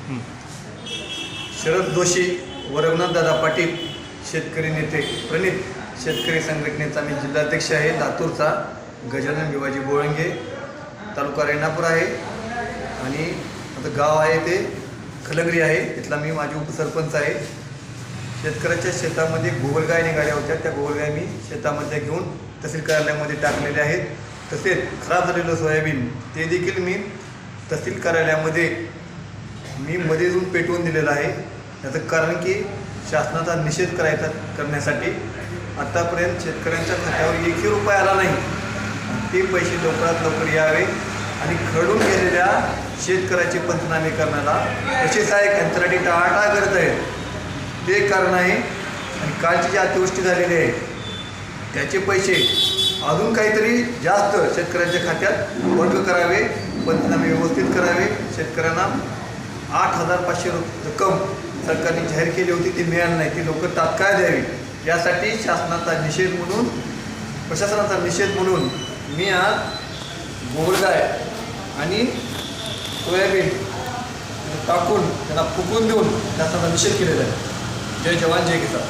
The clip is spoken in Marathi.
शरद जोशी व रघुनाथदादा पाटील शेतकरी नेते प्रणित शेतकरी संघटनेचा मी जिल्हाध्यक्ष आहे लातूरचा गजानन भिवाजी बोळंगे तालुका रेणापूर आहे आणि आता गाव आहे ते खलंगरी आहे इथला मी माझी उपसरपंच आहे। शेतकऱ्याच्या शेतामध्ये गोगलगाय निघाल्या होत्या त्या गोगलगाय मी शेतामध्ये घेऊन तहसील कार्यालयामध्ये टाकलेले आहेत। तसेच खराब झालेलं सोयाबीन ते देखील मी तहसील कार्यालयामध्ये मी मध्ये जाऊन पेटवून दिलेलं आहे। याचं कारण की शासनाचा निषेध करण्यासाठी आतापर्यंत शेतकऱ्यांच्या खात्यावर एकही रुपया आला नाही। ते पैसे लवकरात लवकर यावे आणि खरडून गेलेल्या शेतकऱ्याचे पंचनामे करण्याला तसेच एक यंत्राटी टाळाटाळ करत आहेत ते कारण आहे। आणि कालची जी अतिवृष्टी झालेली आहे त्याचे पैसे अजून काहीतरी जास्त शेतकऱ्यांच्या खात्यात वर्ग करावे, पंचनामे व्यवस्थित करावे। शेतकऱ्यांना 8,500 रक्कम सरकारने जाहीर केली होती ती मिळाली नाही, ती लवकर तात्काळ द्यावी यासाठी शासनाचा निषेध म्हणून प्रशासनाचा निषेध म्हणून मी आज गोगलगाय आणि सोयाबीन टाकून त्यांना फुकून देऊन शासनाचा निषेध केलेला आहे। जय जवान जय किसान।